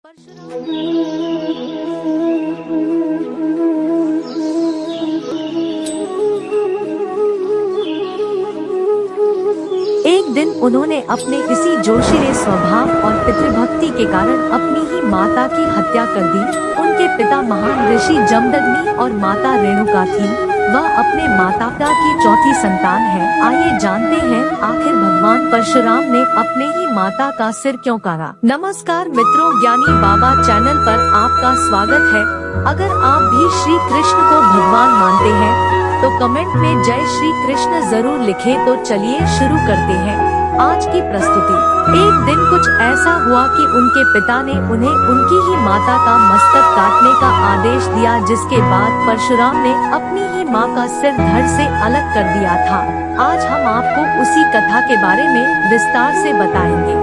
एक दिन उन्होंने अपने इसी जोशीले स्वभाव और पितृभक्ति के कारण अपनी ही माता की हत्या कर दी। उनके पिता महान ऋषि जमदग्नि और माता रेणुका थी। वह अपने माता पिता की चौथी संतान है। आइए जानते हैं आखिर भगवान परशुराम ने अपने ही माता का सिर क्यों काटा। नमस्कार मित्रों, ज्ञानी बाबा चैनल पर आपका स्वागत है। अगर आप भी श्री कृष्ण को भगवान मानते हैं तो कमेंट में जय श्री कृष्ण जरूर लिखें। तो चलिए शुरू करते हैं आज की प्रस्तुति। एक दिन कुछ ऐसा हुआ कि उनके पिता ने उन्हें उनकी ही माता का मस्तक काटने का आदेश दिया, जिसके बाद परशुराम ने अपनी ही माँ का सिर धड़ से अलग कर दिया था। आज हम आपको उसी कथा के बारे में विस्तार से बताएंगे।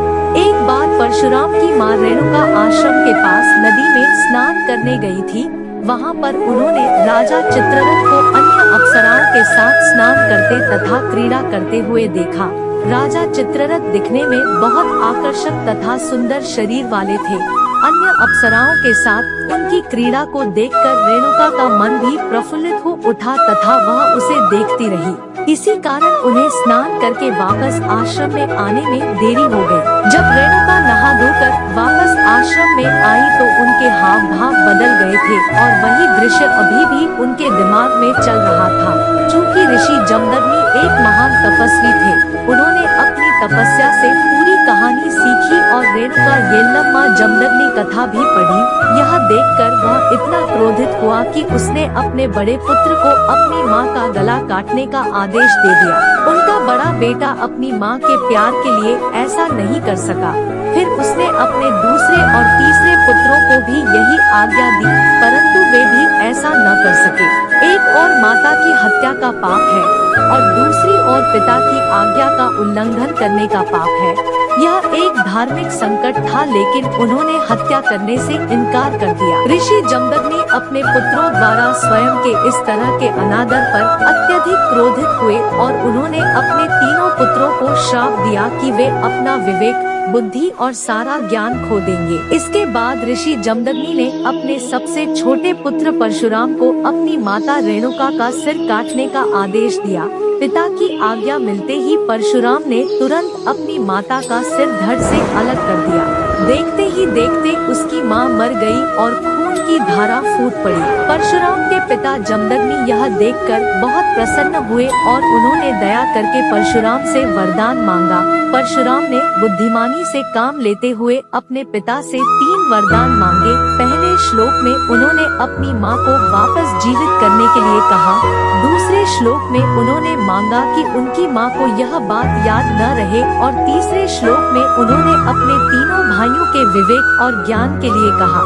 एक बार परशुराम की माँ रेणुका आश्रम के पास नदी में स्नान करने गई थी। वहाँ पर उन्होंने राजा चित्ररथ को अन्य अप्सराओं के साथ स्नान करते तथा क्रीड़ा करते हुए देखा। राजा चित्ररथ दिखने में बहुत आकर्षक तथा सुंदर शरीर वाले थे। अन्य अप्सराओं के साथ उनकी क्रीड़ा को देखकर रेणुका का मन भी प्रफुल्लित हो उठा तथा वह उसे देखती रही। इसी कारण उन्हें स्नान करके वापस आश्रम में आने में देरी हो गई। जब रेणुका नहा धोकर वापस आश्रम में आई तो उनके हाव भाव बदल गए थे और वही दृश्य अभी भी उनके दिमाग में चल रहा था। चूँकि ऋषि जमदग्नि एक महान तपस्वी थे, उन्होंने अपनी तपस्या से पूरी कहानी सीखी और रेणुका येल्लम्मा जमदग्नि कथा भी पढ़ी। यह देखकर वह इतना क्रोधित हुआ कि उसने अपने बड़े पुत्र को अपनी माँ का गला काटने का आदेश दे दिया। उनका बड़ा बेटा अपनी माँ के प्यार के लिए ऐसा नहीं कर सका। फिर उसने अपने दूसरे और तीसरे पुत्रों को भी यही आज्ञा दी, परंतु वे भी ऐसा न कर सके। एक और माता की हत्या का पाप है और दूसरी ओर पिता की आज्ञा का उल्लंघन करने का पाप है। यह एक धार्मिक संकट था, लेकिन उन्होंने हत्या करने से इनकार कर दिया। ऋषि जमदग्नि अपने पुत्रों द्वारा स्वयं के इस तरह के अनादर पर अत्यधिक क्रोधित हुए और उन्होंने अपने तीनों पुत्रों को श्राप दिया कि वे अपना विवेक, बुद्धि और सारा ज्ञान खो देंगे। इसके बाद ऋषि जमदग्नि ने अपने सबसे छोटे पुत्र परशुराम को अपनी माता रेणुका का सिर काटने का आदेश दिया। पिता की आज्ञा मिलते ही परशुराम ने तुरंत अपनी माता का सिर धड़ से अलग कर दिया। देखते ही देखते उसकी माँ मर गई और खून की धारा फूट पड़ी। परशुराम के पिता जमदग्नि यह देखकर बहुत प्रसन्न हुए और उन्होंने दया करके परशुराम से वरदान मांगा। परशुराम ने बुद्धिमानी से काम लेते हुए अपने पिता से 3 वरदान मांगे। पहले श्लोक में उन्होंने अपनी माँ को वापस जीवित करने के लिए कहा। दूसरे श्लोक में उन्होंने मांगा कि उनकी माँ को यह बात याद न रहे और तीसरे श्लोक में उन्होंने अपने तीनों भाइयों के विवेक और ज्ञान के लिए कहा।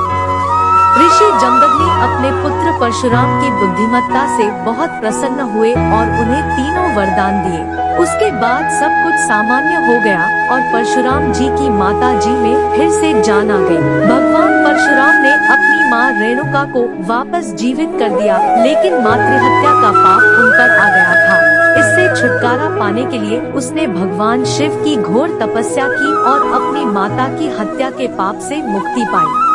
ऋषि जमदग्नि अपने पुत्र परशुराम की बुद्धिमत्ता से बहुत प्रसन्न हुए और उन्हें तीनों वरदान दिए। उसके बाद सब कुछ सामान्य हो गया और परशुराम जी की माता जी में फिर से जान आ गई। भगवान परशुराम ने अपनी माँ रेणुका को वापस जीवित कर दिया, लेकिन मातृहत्या का पाप उन पर आ गया था। इससे छुटकारा पाने के लिए उसने भगवान शिव की घोर तपस्या की और अपनी माता की हत्या के पाप से मुक्ति पाई।